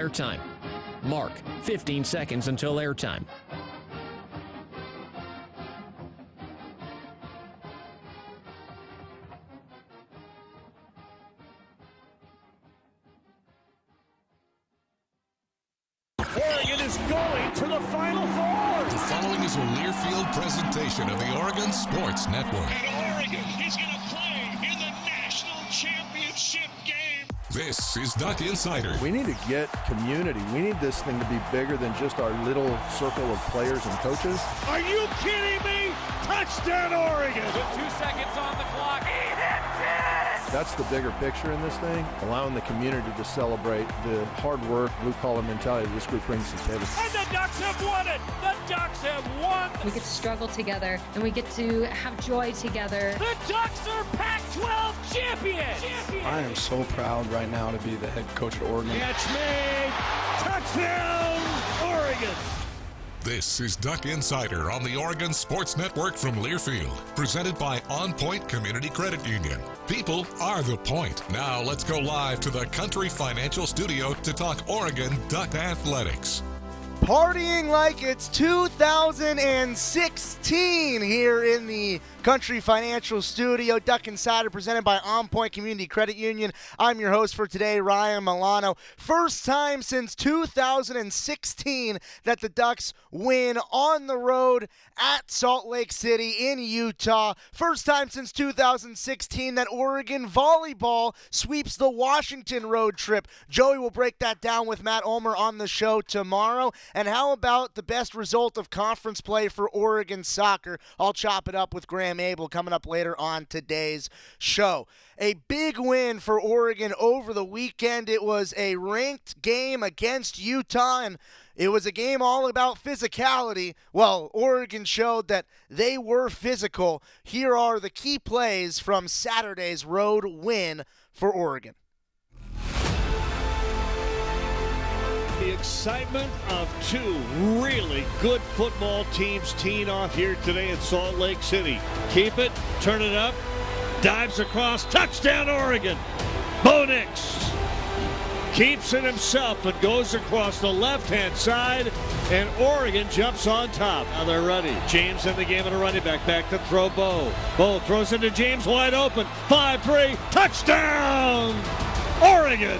Airtime. Mark, 15 seconds until airtime. Oregon is going to the Final Four. The following is a Learfield presentation of the Oregon Sports Network. And Oregon is going to play in the national championship game. This is Duck Insider. We need to get community. We need this thing to be bigger than just our little circle of players and coaches. Are you kidding me? Touchdown, Oregon. With 2 seconds on the clock. That's the bigger picture in this thing, allowing the community to celebrate the hard work, blue-collar mentality this group brings to the table. And the Ducks have won it. The Ducks have won. We get to struggle together, and we get to have joy together. The Ducks are Pac-12 champions. I am so proud right now to be the head coach at Oregon. Catch made. Touchdown, Oregon. This is Duck Insider on the Oregon Sports Network from Learfield, presented by OnPoint Community Credit Union. People are the point. Now let's go live to the Country Financial Studio to talk Oregon Duck Athletics. Partying like it's 2016 here in the Country Financial Studio. Duck Insider presented by OnPoint Community Credit Union. I'm your host for today, Ryan Milano. First time since 2016 that the Ducks win on the road at Salt Lake City in Utah. First time since 2016 that Oregon volleyball sweeps the Washington road trip. Joey will break that down with Matt Ulmer on the show tomorrow. And how about the best result of conference play for Oregon soccer? I'll chop it up with Graeme Abel coming up later on today's show. A big win for Oregon over the weekend. It was a ranked game against Utah, and it was a game all about physicality. Well, Oregon showed that they were physical. Here are the key plays from Saturday's road win for Oregon. The excitement of two really good football teams teeing off here today in Salt Lake City. Keep it, turn it up, dives across, touchdown Oregon. Bo Nix keeps it himself and goes across the left-hand side, and Oregon jumps on top. Now they're ready. James in the game at a running back. Back to throw Bo. Bo throws into James wide open. 5-3, touchdown Oregon.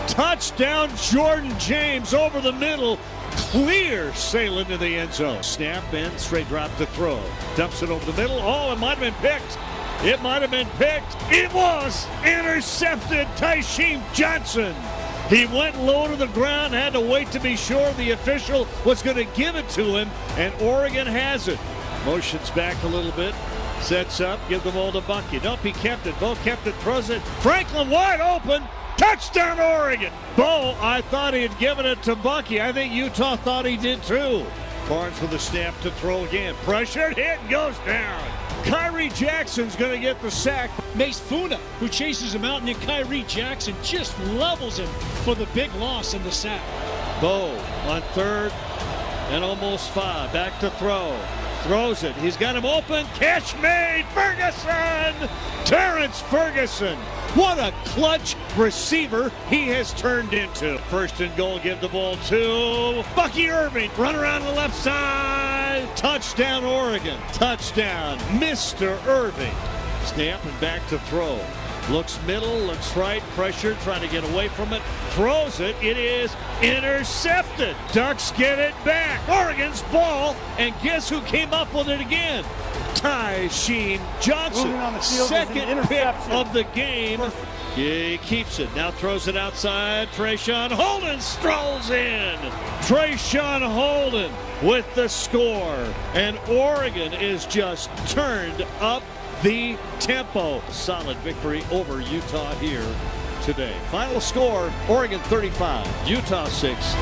Touchdown, Jordan James over the middle. Clear sail into the end zone. Snap in, straight drop to throw. Dumps it over the middle. Oh, it might have been picked. It might have been picked. It was intercepted. Tysheem Johnson. He went low to the ground, had to wait to be sure the official was going to give it to him, and Oregon has it. Motions back a little bit. Sets up, give the ball to Bucky. Nope, he kept it. Bo kept it, throws it. Franklin wide open. Touchdown, Oregon! Bo, I thought he had given it to Bucky. I think Utah thought he did too. Barnes with a snap to throw again. Pressured, hit, goes down. Kyrie Jackson's going to get the sack. Mace Funa, who chases him out, and then Kyrie Jackson just levels him for the big loss in the sack. Bo on third and almost 5. Back to throw. Throws it. He's got him open. Catch made. Ferguson! Terrence Ferguson. What a clutch receiver he has turned into. First and goal, give the ball to Bucky Irving. Run around the left side. Touchdown, Oregon. Touchdown, Mr. Irving. Snap and back to throw. Looks middle, looks right, pressure, trying to get away from it. Throws it. It is intercepted. Ducks get it back. Oregon's ball, and guess who came up with it again? Tysheem Johnson. Second pick of the game. He keeps it. Now throws it outside. Trayshawn Holden strolls in. Trayshawn Holden with the score. And Oregon is just turned up the tempo. Solid victory over Utah here today. Final score, Oregon 35, Utah 6.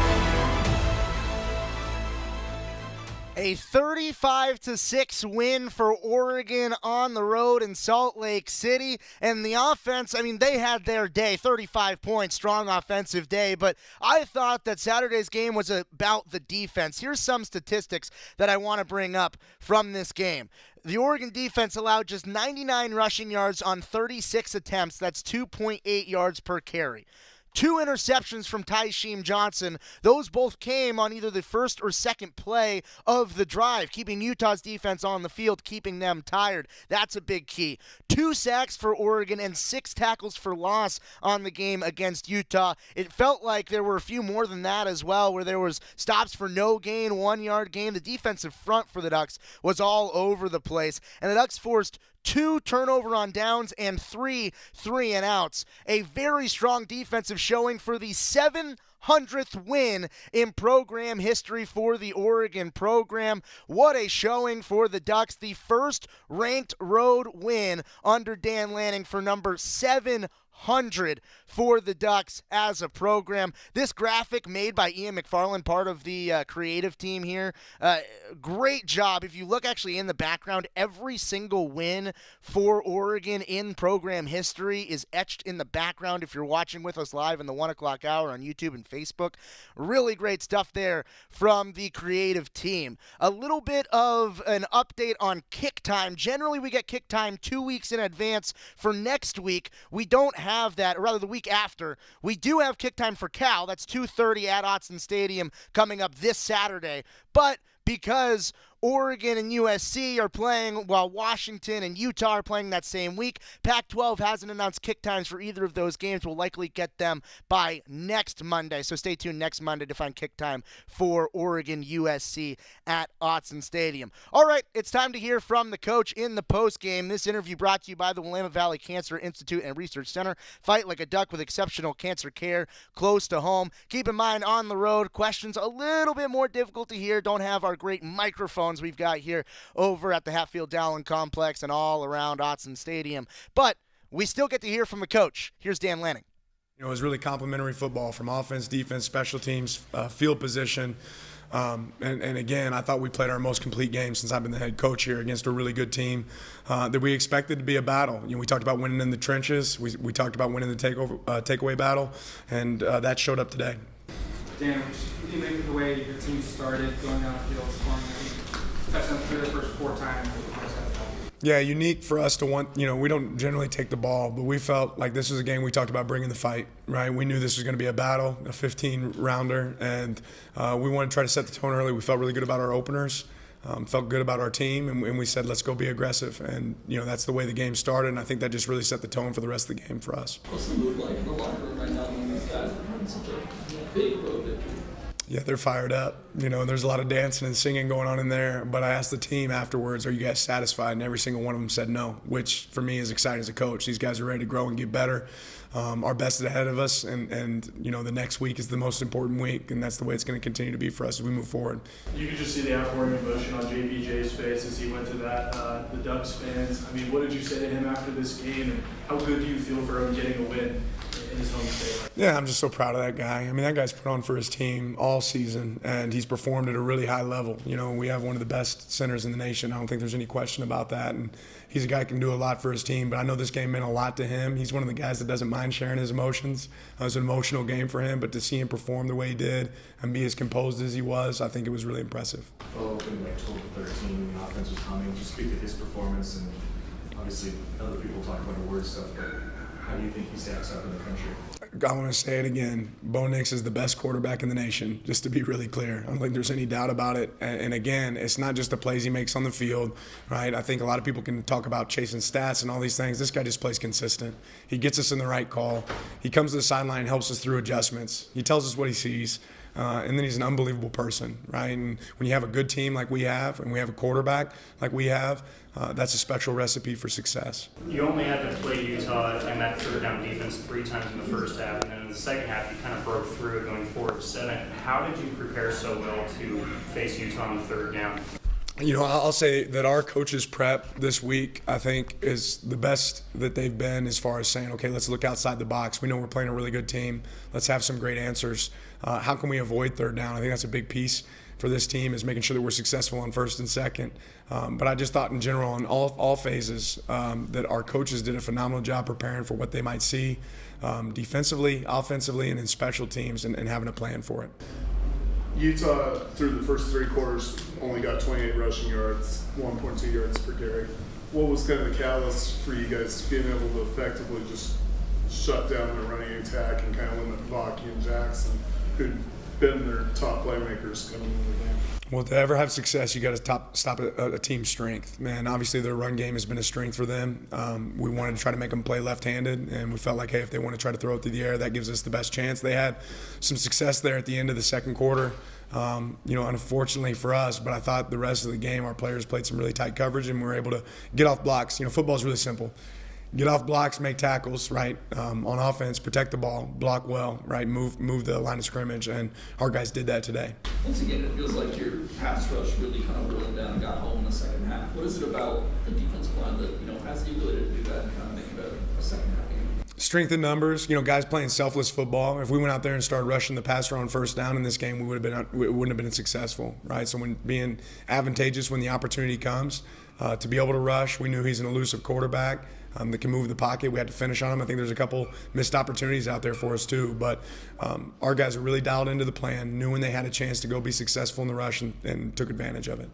A 35-6 win for Oregon on the road in Salt Lake City. And the offense, I mean, they had their day, 35 points, strong offensive day. But I thought that Saturday's game was about the defense. Here's some statistics that I want to bring up from this game. The Oregon defense allowed just 99 rushing yards on 36 attempts. That's 2.8 yards per carry. 2 interceptions from Tyshim Johnson. Those both came on either the first or second play of the drive, keeping Utah's defense on the field, keeping them tired. That's a big key. 2 sacks for Oregon and 6 tackles for loss on the game against Utah. It felt like there were a few more than that as well, where there was stops for no gain, 1-yard gain. The defensive front for the Ducks was all over the place, and the Ducks forced 2 turnover on downs and 3 3-and-outs. A very strong defensive showing for the 700th win in program history for the Oregon program. What a showing for the Ducks. The first ranked road win under Dan Lanning for number 700 for the Ducks as a program. This graphic made by Ian McFarland, part of the creative team here. Great job. If you look actually in the background, every single win for Oregon in program history is etched in the background if you're watching with us live in the 1 o'clock hour on YouTube and Facebook. Really great stuff there from the creative team. A little bit of an update on kick time. Generally, we get kick time 2 weeks in advance. For next week, we don't have that, or rather the week after. We do have kick time for Cal. That's 2:30 at Autzen Stadium coming up this Saturday. But because Oregon and USC are playing while Washington and Utah are playing that same week, Pac-12 hasn't announced kick times for either of those games. We'll likely get them by next Monday. So stay tuned next Monday to find kick time for Oregon USC at Autzen Stadium. All right, it's time to hear from the coach in the postgame. This interview brought to you by the Willamette Valley Cancer Institute and Research Center. Fight like a duck with exceptional cancer care close to home. Keep in mind, on the road, questions a little bit more difficult to hear. Don't have our great microphones we've got here over at the Hatfield-Dowling Complex and all around Autzen Stadium. But we still get to hear from the coach. Here's Dan Lanning. You know, it was really complimentary football from offense, defense, special teams, field position. And again, I thought we played our most complete game since I've been the head coach here against a really good team that we expected to be a battle. You know, we talked about winning in the trenches. We talked about winning the takeaway battle, and that showed up today. Dan, what do you make of the way your team started going down the field, scoring touchdowns for the first 4 times? Yeah, unique for us to want, you know, we don't generally take the ball, but we felt like this was a game we talked about bringing the fight, right? We knew this was going to be a battle, a 15-rounder, and we wanted to try to set the tone early. We felt really good about our openers, felt good about our team, and we said, let's go be aggressive. And, you know, that's the way the game started, and I think that just really set the tone for the rest of the game for us. What's the mood like in the locker room right now when these guys are having such a big road victory? Yeah, they're fired up. You know, there's a lot of dancing and singing going on in there. But I asked the team afterwards, are you guys satisfied? And every single one of them said no, which for me is exciting as a coach. These guys are ready to grow and get better. Our best is ahead of us. And you know, the next week is the most important week. And that's the way it's going to continue to be for us as we move forward. You could just see the outpouring emotion on JPJ's face as he went to that, the Ducks fans. I mean, what did you say to him after this game? And how good do you feel for him getting a win in his home state? Yeah, I'm just so proud of that guy. I mean, that guy's put on for his team all season, and he's performed at a really high level. You know, we have one of the best centers in the nation. I don't think there's any question about that. And he's a guy who can do a lot for his team, but I know this game meant a lot to him. He's one of the guys that doesn't mind sharing his emotions. It was an emotional game for him, but to see him perform the way he did and be as composed as he was, I think it was really impressive. Well, in like 12-13, the offense was coming. Just speak to his performance, and obviously other people talk about the word stuff, but how do you think he stacks up in the country? I want to say it again. Bo Nix is the best quarterback in the nation, just to be really clear. I don't think there's any doubt about it. And again, it's not just the plays he makes on the field, right? I think a lot of people can talk about chasing stats and all these things. This guy just plays consistent. He gets us in the right call. He comes to the sideline and helps us through adjustments. He tells us what he sees. And then he's an unbelievable person, right? And when you have a good team like we have, and we have a quarterback like we have, that's a special recipe for success. You only had to play Utah and that third down defense 3 times in the first half, and then in the second half you kind of broke through it going 4-7. How did you prepare so well to face Utah on the third down? You know, I'll say that our coaches' prep this week, I think, is the best that they've been as far as saying, okay, let's look outside the box. We know we're playing a really good team. Let's have some great answers. How can we avoid third down? I think that's a big piece for this team, is making sure that we're successful on first and second. But I just thought in general in all phases that our coaches did a phenomenal job preparing for what they might see defensively, offensively, and in special teams, and having a plan for it. Utah, through the first 3 quarters, only got 28 rushing yards, 1.2 yards per carry. What was kind of the catalyst for you guys being able to effectively just shut down the running attack and kind of limit Baki and Jackson, who'd been their top playmakers coming into the game. Well, to ever have success, you got to stop a team's strength. Man, obviously their run game has been a strength for them. We wanted to try to make them play left-handed, and we felt like, hey, if they want to try to throw it through the air, that gives us the best chance. They had some success there at the end of the second quarter. Unfortunately for us, but I thought the rest of the game, our players played some really tight coverage, and we were able to get off blocks. Football is really simple. Get off blocks, make tackles, right? On offense, protect the ball, block well, right? Move the line of scrimmage, and our guys did that today. Once again, it feels like your pass rush really kind of rolled down and got home in the second half. What is it about the defensive line that has the ability to do that and kind of make it a second half game? Strength in numbers, guys playing selfless football. If we went out there and started rushing the passer on first down in this game, we wouldn't have been successful, right? So when being advantageous when the opportunity comes to be able to rush, we knew he's an elusive quarterback that can move the pocket. We had to finish on him. I think there's a couple missed opportunities out there for us too, but our guys are really dialed into the plan, knew when they had a chance to go be successful in the rush, and took advantage of it.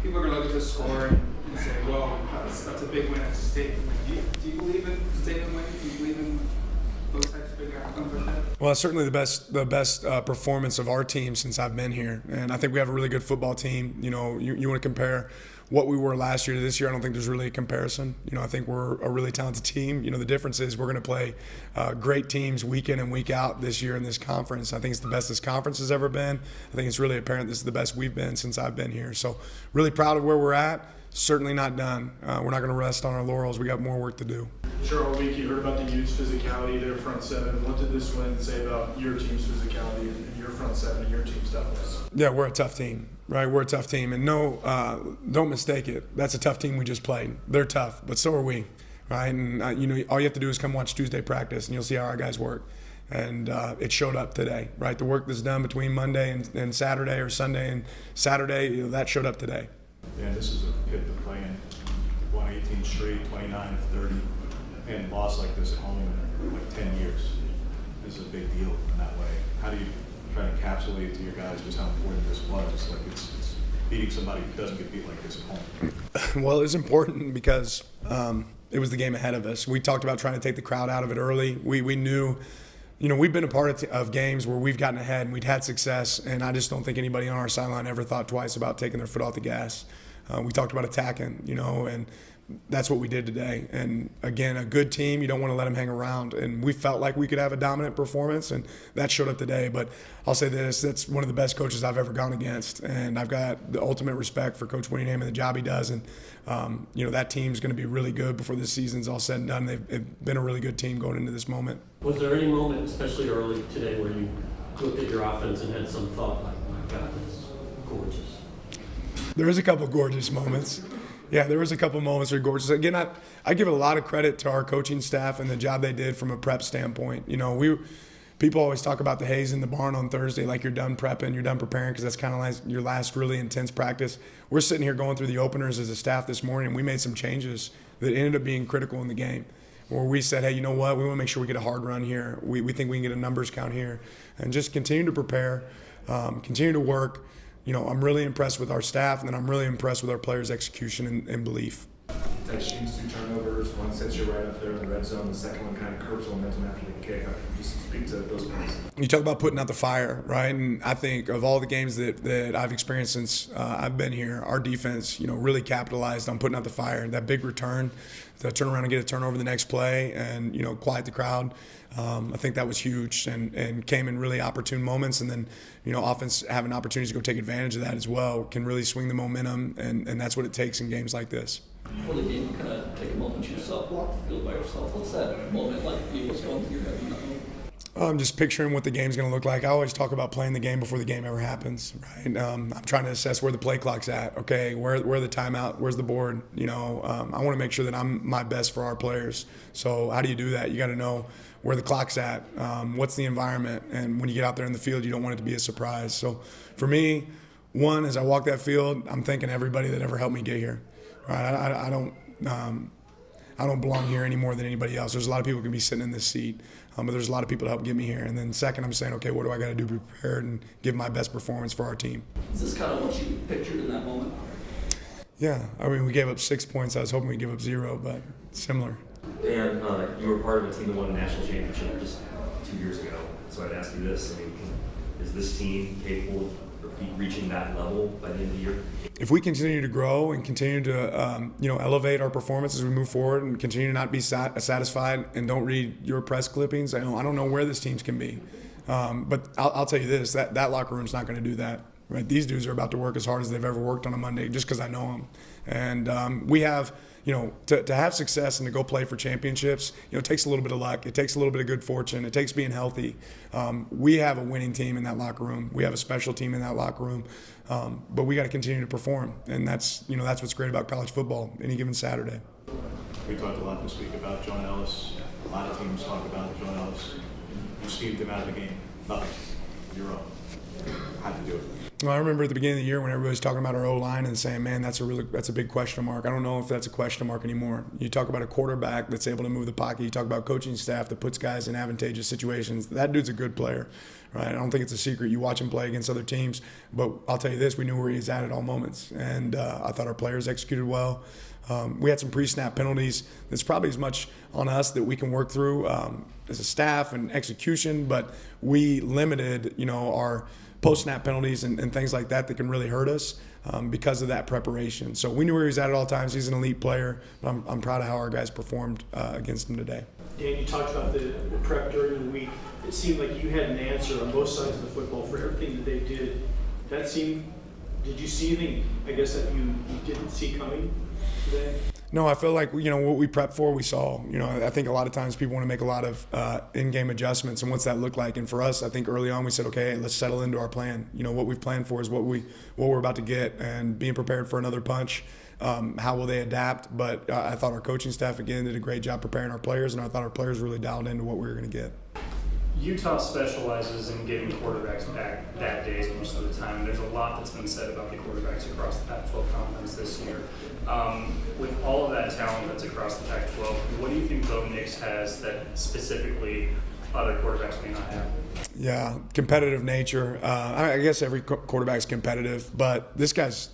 People are going to look at this score and say, well, that's a big win, that's a statement win. Do you believe in statement wins? Do you believe in those types of big outcomes like that? Well, it's certainly the best performance of our team since I've been here, and I think we have a really good football team. You want to compare what we were last year to this year. I don't think there's really a comparison. I think we're a really talented team. The difference is we're going to play great teams week in and week out this year in this conference. I think it's the best this conference has ever been. I think it's really apparent this is the best we've been since I've been here. So really proud of where we're at. Certainly not done. We're not going to rest on our laurels. We got more work to do. Sure, all week you heard about the Utes' physicality, their front seven. What did this win say about your team's physicality and your front seven and your team's toughness? Yeah, we're a tough team, right? We're a tough team. And no, don't mistake it. That's a tough team we just played. They're tough, but so are we, right? And, all you have to do is come watch Tuesday practice, and you'll see how our guys work. And it showed up today, right? The work that's done between Monday and Saturday, or Sunday and Saturday, that showed up today. Yeah, this is a hit to play in. Won 18 straight, 29 of 30, and lost like this at home in like 10 years. This is a big deal in that way. How do you try to encapsulate to your guys just how important this was? It's like it's beating somebody who doesn't get beat like this at home. Well, it was important because it was the game ahead of us. We talked about trying to take the crowd out of it early. We knew, we've been a part of games where we've gotten ahead and we'd had success, and I just don't think anybody on our sideline ever thought twice about taking their foot off the gas. We talked about attacking, and that's what we did today. And again, a good team, you don't want to let them hang around. And we felt like we could have a dominant performance, and that showed up today. But I'll say this, that's one of the best coaches I've ever gone against. And I've got the ultimate respect for Coach Winningham and the job he does. And, that team's going to be really good before this season's all said and done. They've been a really good team going into this moment. Was there any moment, especially early today, where you looked at your offense and had some thought like, my God, that's gorgeous? There was a couple gorgeous moments. Yeah, there was a couple moments that were gorgeous. Again, I give a lot of credit to our coaching staff and the job they did from a prep standpoint. People always talk about the haze in the barn on Thursday, like you're done prepping, you're done preparing, because that's kind of like your last really intense practice. We're sitting here going through the openers as a staff this morning, and we made some changes that ended up being critical in the game, where we said, hey, you know what, we want to make sure we get a hard run here. We think we can get a numbers count here, and just continue to prepare, continue to work. I'm really impressed with our staff, and then I'm really impressed with our players' execution and belief. Touchdowns, 2 turnovers, one sets you right up there in the red zone, the second one kind of curbs momentum after the kick. Just speak to those points. You talk about putting out the fire, right? And I think of all the games that I've experienced since I've been here, our defense, really capitalized on putting out the fire. That big return, to turn around and get a turnover the next play and, quiet the crowd. I think that was huge and came in really opportune moments. And then, offense having opportunities to go take advantage of that as well can really swing the momentum, and that's what it takes in games like this. Before the game, you kind of take a moment to yourself, walk the field by yourself. What's that moment like? What's going through your head in that moment? I'm just picturing what the game's going to look like. I always talk about playing the game before the game ever happens, right? I'm trying to assess where the play clock's at. Okay, where the timeout? Where's the board? I want to make sure that I'm my best for our players. So how do you do that? You got to know where the clock's at, what's the environment, and when you get out there in the field, you don't want it to be a surprise. So for me, one, as I walk that field, I'm thanking everybody that ever helped me get here. Right? I don't belong here any more than anybody else. There's a lot of people who can be sitting in this seat, but there's a lot of people to help get me here. And then second, I'm saying, okay, what do I got to do to be prepared and give my best performance for our team? Is this kind of what you pictured in that moment? Yeah, we gave up 6 points. I was hoping we'd give up 0, but similar. And you were part of a team that won a national championship just 2 years ago. So I'd ask you this, I mean, is this team capable of reaching that level by the end of the year? If we continue to grow and continue to elevate our performance as we move forward and continue to not be satisfied and don't read your press clippings, I don't know where this team can be. But I'll tell you this, that locker room's not going to do that. Right? These dudes are about to work as hard as they've ever worked on a Monday just because I know them. And we have, to have success and to go play for championships, it takes a little bit of luck. It takes a little bit of good fortune. It takes being healthy. We have a winning team in that locker room. We have a special team in that locker room. But we got to continue to perform. And that's what's great about college football any given Saturday. We talked a lot this week about John Ellis. A lot of teams talk about John Ellis. You skeeved him out of the game. Nothing. You're up. How'd you do it? Well, I remember at the beginning of the year when everybody was talking about our O-line and saying, man, that's a big question mark. I don't know if that's a question mark anymore. You talk about a quarterback that's able to move the pocket. You talk about coaching staff that puts guys in advantageous situations. That dude's a good player, right? I don't think it's a secret. You watch him play against other teams. But I'll tell you this, we knew where he's at all moments. And I thought our players executed well. We had some pre-snap penalties. It's probably as much on us that we can work through as a staff and execution, but we limited, our post-snap penalties and things like that can really hurt us because of that preparation. So we knew where he was at all times. He's an elite player. I'm proud of how our guys performed against him today. Dan, you talked about the prep during the week. It seemed like you had an answer on both sides of the football for everything that they did. Did you see anything, I guess, that you didn't see coming today? No, I feel like, what we prepped for, we saw. I think a lot of times people want to make a lot of in-game adjustments, and what's that look like? And for us, I think early on we said, okay, let's settle into our plan. What we've planned for is what we're about to get, and being prepared for another punch. How will they adapt? But I thought our coaching staff, again, did a great job preparing our players, and I thought our players really dialed into what we were going to get. Utah specializes in getting quarterbacks back that day most of the time. There's a lot that's been said about the quarterbacks across the Pac-12 conference this year. With all of that talent that's across the Pac-12, what do you think Bo Nix has that specifically other quarterbacks may not have? Yeah, competitive nature. I guess every quarterback's competitive, but this guy's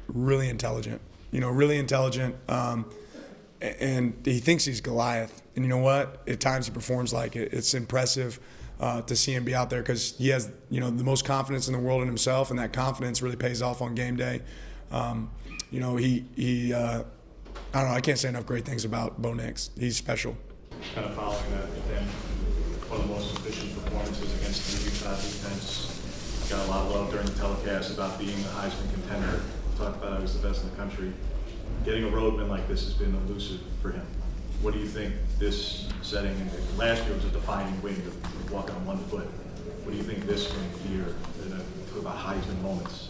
really intelligent. Really intelligent. And he thinks he's Goliath. And you know what? At times he performs like it. It's impressive to see him be out there because he has, the most confidence in the world in himself, and that confidence really pays off on game day. He I don't know, I can't say enough great things about Bo Nix. He's special. Kind of following that, then one of the most efficient performances against the Utah defense. Got a lot of love during the telecast about being the Heisman contender. Talked about I was the best in the country. Getting a roadman like this has been elusive for him. What do you think this setting, and last year was a defining win of walking on 1 foot. What do you think this win here, about Heisman moments?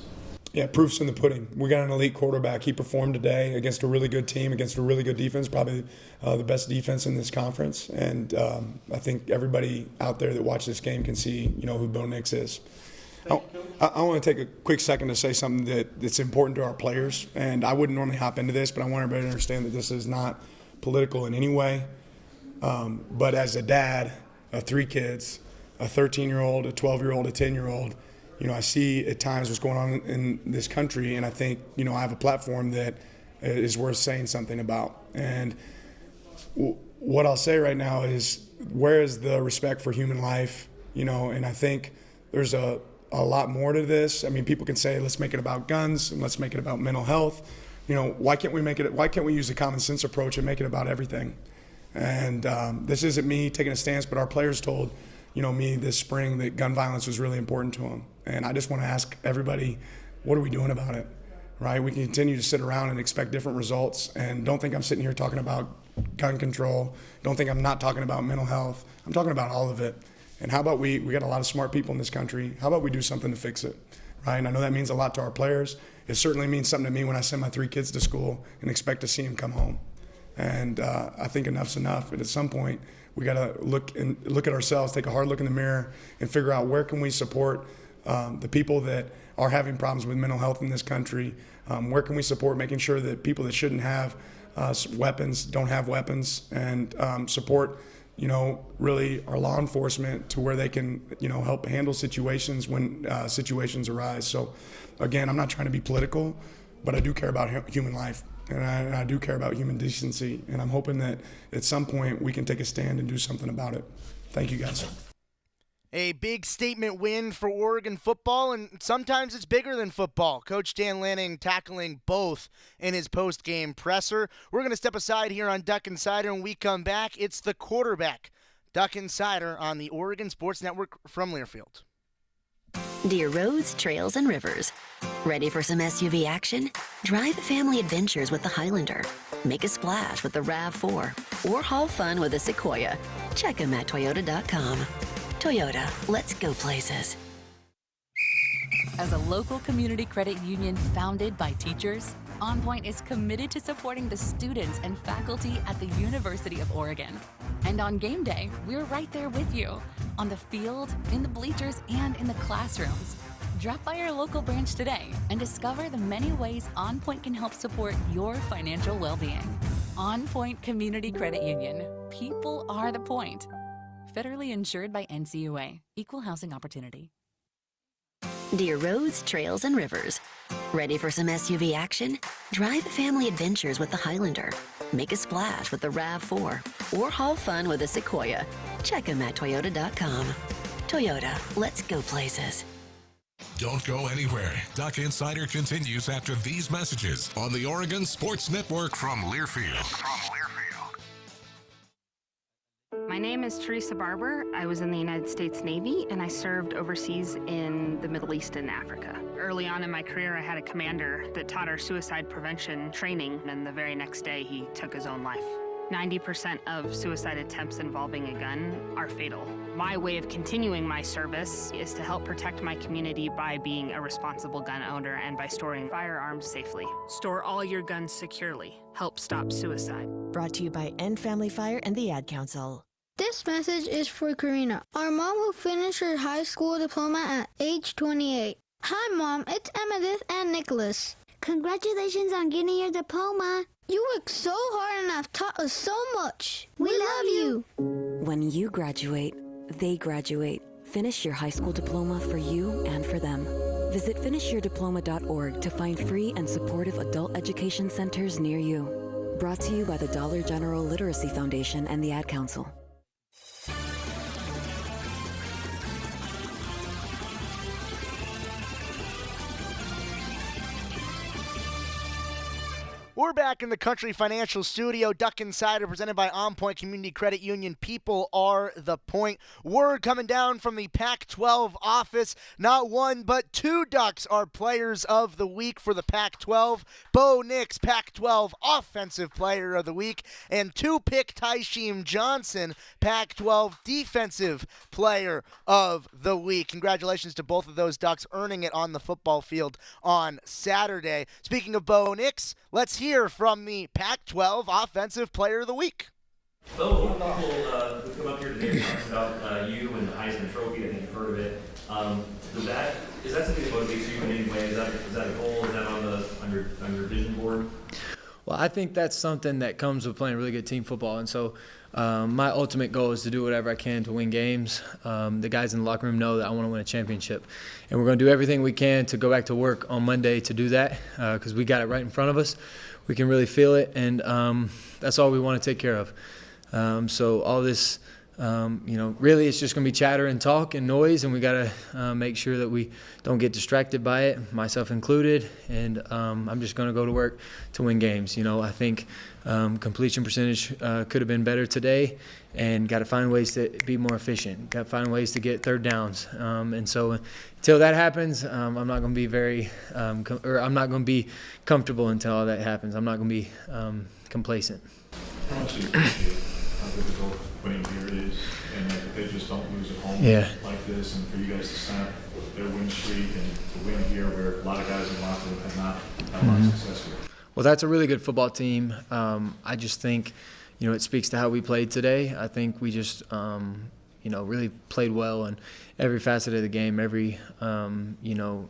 Yeah, proof's in the pudding. We got an elite quarterback. He performed today against a really good team, against a really good defense, probably the best defense in this conference. And I think everybody out there that watched this game can see, who Bo Nix is. I want to take a quick second to say something that's important to our players. And I wouldn't normally hop into this, but I want everybody to understand that this is not political in any way. But as a dad of 3 kids, a 13-year-old, a 12-year-old, a 10-year-old, I see at times what's going on in this country, and I think, I have a platform that is worth saying something about. And what I'll say right now is, where is the respect for human life? And I think there's a lot more to this. I mean, people can say, let's make it about guns and let's make it about mental health. Why can't we use a common sense approach and make it about everything? And this isn't me taking a stance, but our players told, me this spring that gun violence was really important to them. And I just want to ask everybody, what are we doing about it? Right? We can continue to sit around and expect different results. And don't think I'm sitting here talking about gun control. Don't think I'm not talking about mental health. I'm talking about all of it. And how about we got a lot of smart people in this country. How about we do something to fix it? Right? And I know that means a lot to our players. It certainly means something to me when I send my 3 kids to school and expect to see them come home. And I think enough's enough. And at some point, we got to look at ourselves, take a hard look in the mirror, and figure out where can we support the people that are having problems with mental health in this country. Where can we support making sure that people that shouldn't have weapons don't have weapons, and support, really our law enforcement to where they can, help handle situations when situations arise. So, again, I'm not trying to be political, but I do care about human life. And I do care about human decency, and I'm hoping that at some point we can take a stand and do something about it. Thank you, guys. A big statement win for Oregon football, and sometimes it's bigger than football. Coach Dan Lanning tackling both in his post-game presser. We're going to step aside here on Duck Insider. When we come back, it's the quarterback, Duck Insider, on the Oregon Sports Network from Learfield. Dear roads, trails, and rivers. Ready for some SUV action? Drive family adventures with the Highlander. Make a splash with the RAV4. Or haul fun with the Sequoia. Check them at Toyota.com. Toyota, let's go places. As a local community credit union founded by teachers, OnPoint is committed to supporting the students and faculty at the University of Oregon. And on game day, we're right there with you, on the field, in the bleachers, and in the classrooms. Drop by our local branch today and discover the many ways OnPoint can help support your financial well-being. OnPoint Community Credit Union. People are the point. Federally insured by NCUA. Equal housing opportunity. Dear roads, trails, and rivers. Ready for some SUV action? Drive family adventures with the Highlander. Make a splash with the RAV4. Or haul fun with the Sequoia. Check them at Toyota.com. Toyota, let's go places. Don't go anywhere. Duck Insider continues after these messages on the Oregon Sports Network from Learfield. My name is Teresa Barber. I was in the United States Navy, and I served overseas in the Middle East and Africa. Early on in my career, I had a commander that taught our suicide prevention training, and the very next day, he took his own life. 90% of suicide attempts involving a gun are fatal. My way of continuing my service is to help protect my community by being a responsible gun owner and by storing firearms safely. Store all your guns securely. Help stop suicide. Brought to you by End Family Fire and the Ad Council. This message is for Karina, our mom who finished her high school diploma at age 28. Hi, Mom. It's Emmettith and Nicholas. Congratulations on getting your diploma. You worked so hard and have taught us so much. We love you. When you graduate, they graduate. Finish your high school diploma for you and for them. Visit finishyourdiploma.org to find free and supportive adult education centers near you. Brought to you by the Dollar General Literacy Foundation and the Ad Council. We're back in the Country Financial Studio. Duck Insider presented by OnPoint Community Credit Union. People are the point. Word coming down from the Pac-12 office. Not one, but two Ducks are players of the week for the Pac-12. Bo Nix, Pac-12 Offensive Player of the Week. And two-pick Tysheem Johnson, Pac-12 Defensive Player of the Week. Congratulations to both of those Ducks earning it on the football field on Saturday. Speaking of Bo Nix, let's hear from the Pac-12 Offensive Player of the Week. So, a lot of people who come up here today talking about you and the Heisman Trophy. I think you've heard of it. Is that something that motivates you in any way? Is that a goal? Is that on your vision board? Well, I think that's something that comes with playing really good team football, and so my ultimate goal is to do whatever I can to win games. The guys in the locker room know that I want to win a championship, and we're going to do everything we can to go back to work on Monday to do that because we got it right in front of us. We can really feel it, and that's all we want to take care of. So all this, really it's just going to be chatter and talk and noise, and we got to make sure that we don't get distracted by it, myself included, and I'm just going to go to work to win games. I think completion percentage could have been better today, and got to find ways to be more efficient, got to find ways to get third downs. And so until that happens, I'm not going to be I'm not going to be comfortable until all that happens. I'm not going to be complacent. How much do you appreciate how difficult winning here is, and that they just don't lose at home like this, and for you guys to snap their win streak and to win here where a lot of guys in Lockwood have not had a lot of success here? Well, that's a really good football team. I just think, it speaks to how we played today. I think we just, really played well in every facet of the game. Every,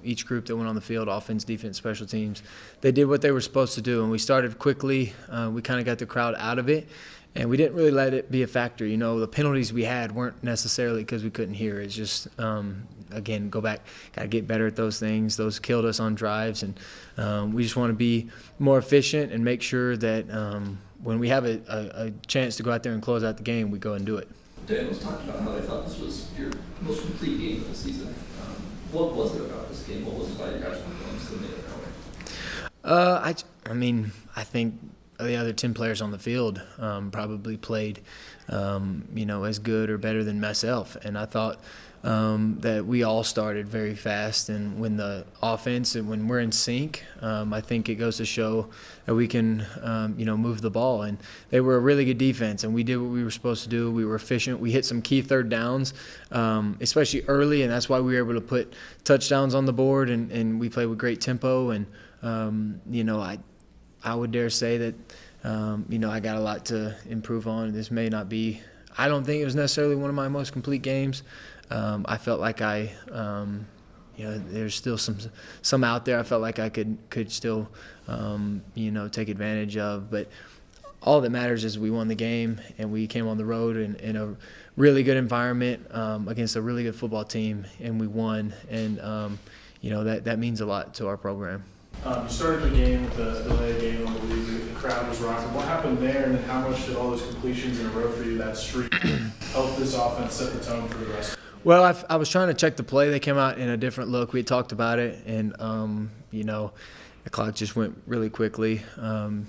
each group that went on the field, offense, defense, special teams, they did what they were supposed to do. And we started quickly. We kind of got the crowd out of it. And we didn't really let it be a factor. The penalties we had weren't necessarily because we couldn't hear. It's just, again, go back, got to get better at those things. Those killed us on drives. And we just want to be more efficient and make sure that when we have a chance to go out there and close out the game, we go and do it. Dan was talking about how they thought this was your most complete game of the season. What was it about this game? What was it about your guys' performance that made it that way? I think the other 10 players on the field probably played, as good or better than myself. And I thought that we all started very fast. And when the offense and when we're in sync, I think it goes to show that we can, move the ball. And they were a really good defense, and we did what we were supposed to do. We were efficient. We hit some key third downs, especially early, and that's why we were able to put touchdowns on the board, and we played with great tempo. And, I would dare say that, I got a lot to improve on. This may not be – I don't think it was necessarily one of my most complete games. I felt like there's still some out there I felt like I could still, take advantage of. But all that matters is we won the game, and we came on the road in a really good environment against a really good football team, and we won. And, that means a lot to our program. You started the game with the delay game on the league. The crowd was rocking. What happened there, and then how much did all those completions in a row for you, that streak, help this offense set the tone for the rest? Well, I was trying to check the play. They came out in a different look. We had talked about it, and, the clock just went really quickly.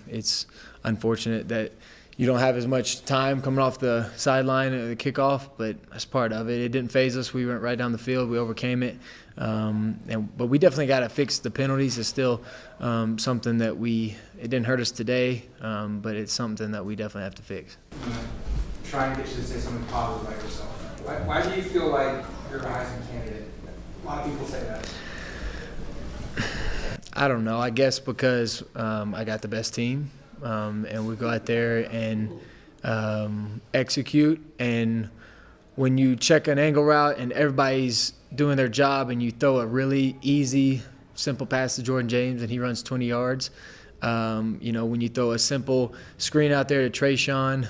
It's unfortunate that you don't have as much time coming off the sideline at the kickoff, but that's part of it. It didn't faze us. We went right down the field. We overcame it. But we definitely got to fix the penalties. It's still something that it didn't hurt us today, but it's something that we definitely have to fix. Trying to get you to say something positive about yourself. Why do you feel like you're a Heisman candidate? A lot of people say that. I don't know. I guess because I got the best team, and we go out there and execute. And when you check an angle route and everybody's doing their job and you throw a really easy, simple pass to Jordan James and he runs 20 yards, when you throw a simple screen out there to Trayshawn,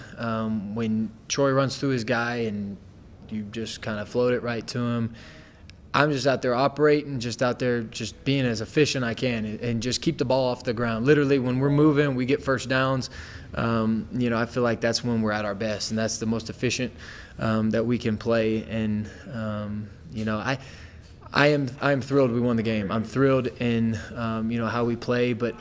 when Troy runs through his guy and you just kind of float it right to him, I'm just out there operating, just out there just being as efficient I can and just keep the ball off the ground. Literally, when we're moving, we get first downs. I feel like that's when we're at our best, and that's the most efficient that we can play. And, I am thrilled we won the game. I'm thrilled in, how we play, but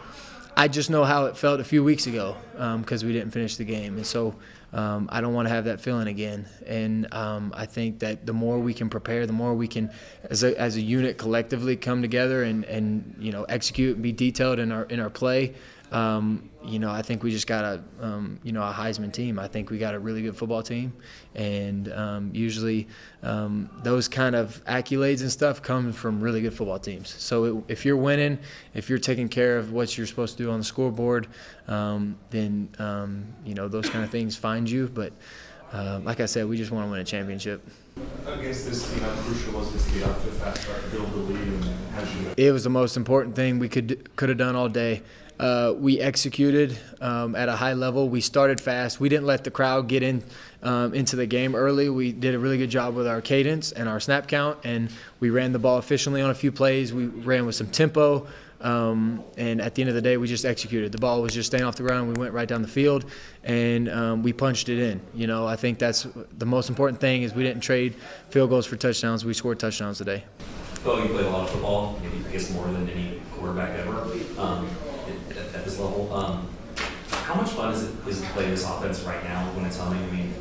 I just know how it felt a few weeks ago because we didn't finish the game. And so I don't want to have that feeling again. And I think that the more we can prepare, the more we can, as a unit, collectively come together and execute and be detailed in our play. I think we just got a Heisman team. I think we got a really good football team, and usually those kind of accolades and stuff come from really good football teams. So if you're winning, if you're taking care of what you're supposed to do on the scoreboard, then those kind of things find you. But like I said, we just want to win a championship. Against this team, how crucial was it to get off to a fast start, build the lead, and how'd you do it? It was the most important thing we could have done all day. We executed at a high level. We started fast. We didn't let the crowd get into the game early. We did a really good job with our cadence and our snap count, and we ran the ball efficiently on a few plays. We ran with some tempo, and at the end of the day, we just executed. The ball was just staying off the ground. We went right down the field, and we punched it in. I think that's the most important thing is we didn't trade field goals for touchdowns. We scored touchdowns today. Well, you played a lot of football, maybe I guess more than any quarterback ever. At this level, how much fun is it to play this offense right now when it's humming? I mean,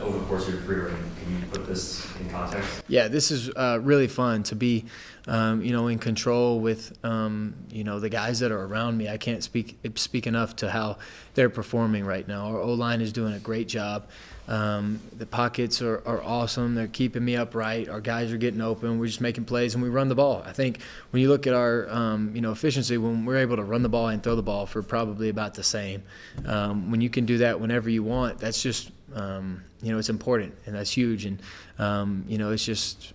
over the course of your career, can you put this in context? Yeah, this is really fun to be, in control with, the guys that are around me. I can't speak enough to how they're performing right now. Our O-line is doing a great job. The pockets are awesome. They're keeping me upright. Our guys are getting open. We're just making plays, and we run the ball. I think when you look at our, efficiency, when we're able to run the ball and throw the ball for probably about the same, when you can do that whenever you want, that's just it's important, and that's huge. And, it's just,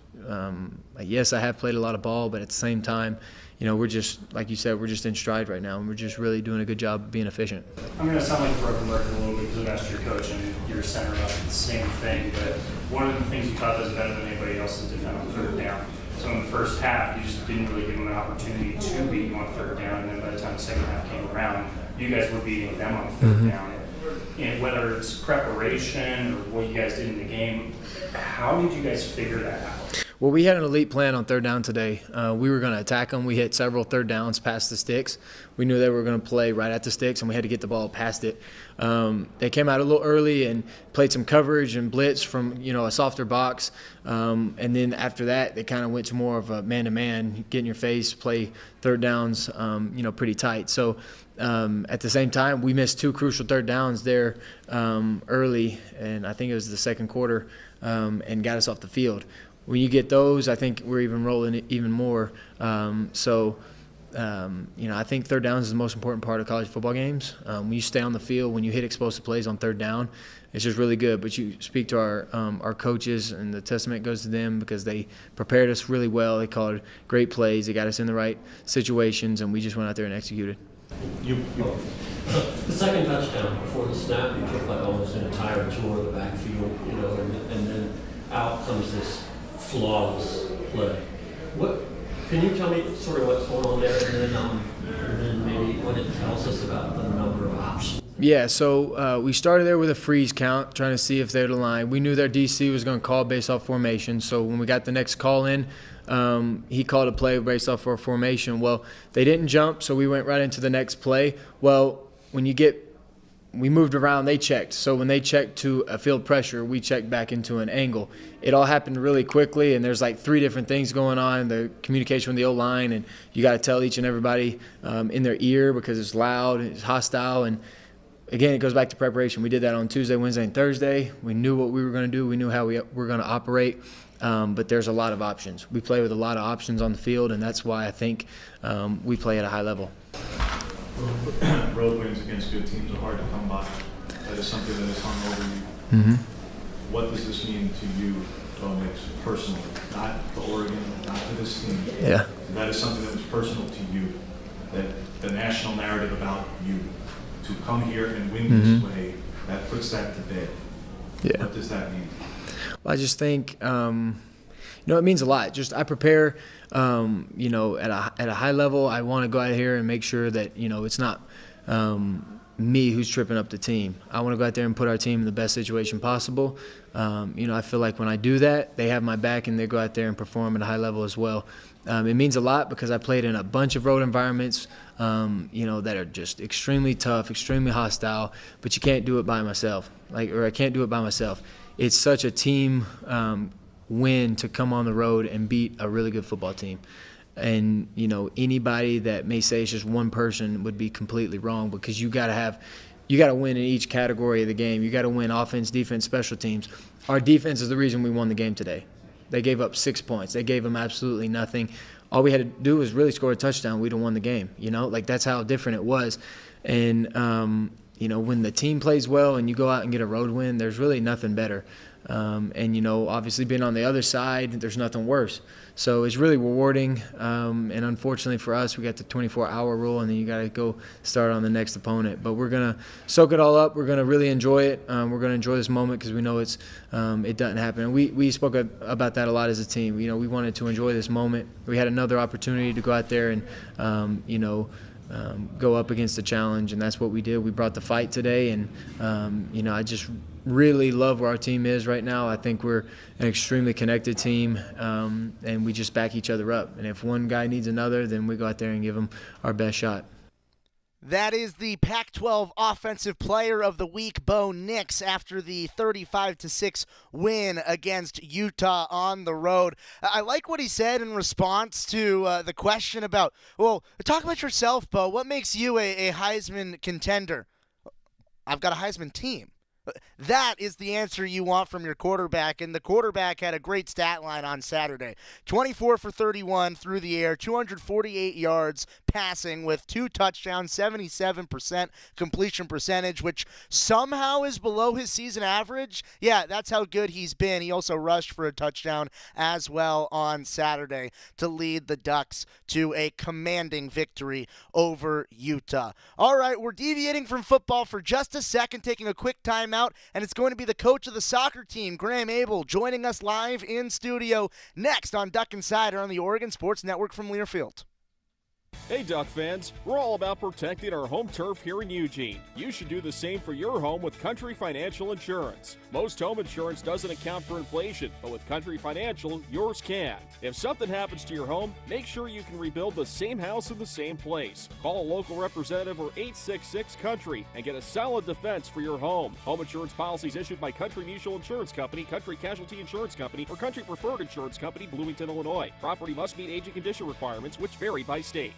yes, I have played a lot of ball, but at the same time, we're just, like you said, we're just in stride right now, and we're just really doing a good job of being efficient. I'm going to sound like a broken record a little bit because I've asked your coach and your center about the same thing, but one of the things you taught us better than anybody else is defend on third down. So in the first half, you just didn't really give them an opportunity to beat you on third down, and then by the time the second half came around, you guys were beating them on third down. And whether it's preparation or what you guys did in the game, how did you guys figure that out? Well, we had an elite plan on third down today. We were going to attack them. We hit several third downs past the sticks. We knew they were going to play right at the sticks, and we had to get the ball past it. They came out a little early and played some coverage and blitz from, a softer box. And then after that, they kind of went to more of a man-to-man, get in your face, play third downs, pretty tight. So at the same time, we missed 2 crucial third downs there early, and I think it was the second quarter, and got us off the field. When you get those, I think we're even rolling even more. I think third downs is the most important part of college football games. When you stay on the field, when you hit explosive plays on third down, it's just really good. But you speak to our coaches, and the testament goes to them because they prepared us really well. They called great plays. They got us in the right situations, and we just went out there and executed. The second touchdown before the snap, you took like almost an entire tour of the backfield, and then out comes this flawless play. What can you tell me sort of what's going on there, and then maybe what it tells us about the number of options? Yeah, so we started there with a freeze count, trying to see if they'd align. We knew their DC was going to call based off formation, so when we got the next call in, he called a play based off our formation. Well, they didn't jump, so we went right into the next play. Well, we moved around, they checked. So when they checked to a field pressure, we checked back into an angle. It all happened really quickly, and there's like 3 different things going on, the communication with the O-line, and you got to tell each and everybody in their ear because it's loud, it's hostile, and again, it goes back to preparation. We did that on Tuesday, Wednesday, and Thursday. We knew what we were going to do. We knew how we were going to operate, but there's a lot of options. We play with a lot of options on the field, and that's why I think we play at a high level. Road wins against good teams are hard to come by. That is something that is hung over you. Mm-hmm. What does this mean to you, Bo Nix, personally? Not to Oregon, not to this team. Yeah. That is something that was personal to you. That the national narrative about you, to come here and win this way, that puts that to bed. Yeah. What does that mean? Well, I just think, it means a lot. Just I prepare, at a high level. I want to go out here and make sure that, it's not me who's tripping up the team. I want to go out there and put our team in the best situation possible. I feel like when I do that, they have my back and they go out there and perform at a high level as well. It means a lot because I played in a bunch of road environments, that are just extremely tough, extremely hostile, but you can't do it by myself. I can't do it by myself. It's such a team win to come on the road and beat a really good football team. And, anybody that may say it's just one person would be completely wrong because you got to win in each category of the game. You got to win offense, defense, special teams. Our defense is the reason we won the game today. They gave up 6 points. They gave them absolutely nothing. All we had to do was really score a touchdown. We'd have won the game, that's how different it was. And, when the team plays well and you go out and get a road win, there's really nothing better. Obviously being on the other side, there's nothing worse. So it's really rewarding. And unfortunately for us, we got the 24-hour rule, and then you got to go start on the next opponent. But we're going to soak it all up. We're going to really enjoy it. We're going to enjoy this moment because we know it doesn't happen. And we spoke about that a lot as a team. We wanted to enjoy this moment. We had another opportunity to go out there and, go up against the challenge, and that's what we did. We brought the fight today, and I just really love where our team is right now. I think we're an extremely connected team, and we just back each other up. And if one guy needs another, then we go out there and give them our best shot. That is the Pac-12 Offensive Player of the Week, Bo Nix, after the 35-6 win against Utah on the road. I like what he said in response to the question about, well, talk about yourself, Bo. What makes you a Heisman contender? I've got a Heisman team. That is the answer you want from your quarterback, and the quarterback had a great stat line on Saturday. 24 for 31 through the air, 248 yards passing with 2 touchdowns, 77% completion percentage, which somehow is below his season average. Yeah, that's how good he's been. He also rushed for a touchdown as well on Saturday to lead the Ducks to a commanding victory over Utah. All right, we're deviating from football for just a second, taking a quick timeout, and it's going to be the coach of the soccer team, Graeme Abel, joining us live in studio next on Duck Insider on the Oregon Sports Network from Learfield. Hey Duck fans, we're all about protecting our home turf here in Eugene. You should do the same for your home with Country Financial Insurance. Most home insurance doesn't account for inflation, but with Country Financial, yours can. If something happens to your home, make sure you can rebuild the same house in the same place. Call a local representative or 866-COUNTRY and get a solid defense for your home. Home insurance policies issued by Country Mutual Insurance Company, Country Casualty Insurance Company, or Country Preferred Insurance Company, Bloomington, Illinois. Property must meet age and condition requirements, which vary by state.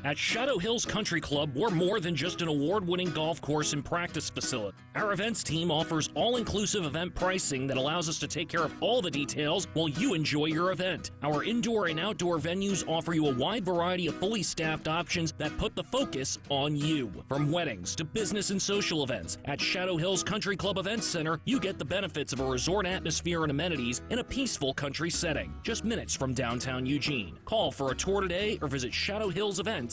At Shadow Hills Country Club, we're more than just an award-winning golf course and practice facility. Our events team offers all-inclusive event pricing that allows us to take care of all the details while you enjoy your event. Our indoor and outdoor venues offer you a wide variety of fully staffed options that put the focus on you. From weddings to business and social events, at Shadow Hills Country Club Events Center, you get the benefits of a resort atmosphere and amenities in a peaceful country setting, just minutes from downtown Eugene. Call for a tour today or visit shadowhillsevents.com.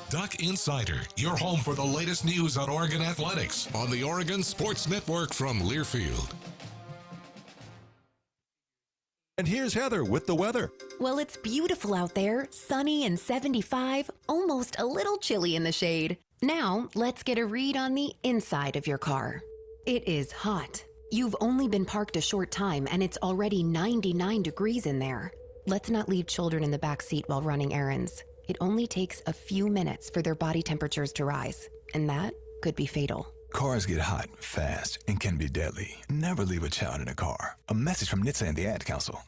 Duck Insider, your home for the latest news on Oregon athletics on the Oregon Sports Network from Learfield. And here's Heather with the weather. Well, it's beautiful out there, sunny and 75, almost a little chilly in the shade. Now, let's get a read on the inside of your car. It is hot. You've only been parked a short time and it's already 99 degrees in there. Let's not leave children in the back seat while running errands. It only takes a few minutes for their body temperatures to rise, and that could be fatal. Cars get hot, fast, and can be deadly. Never leave a child in a car. A message from NHTSA and the Ad Council.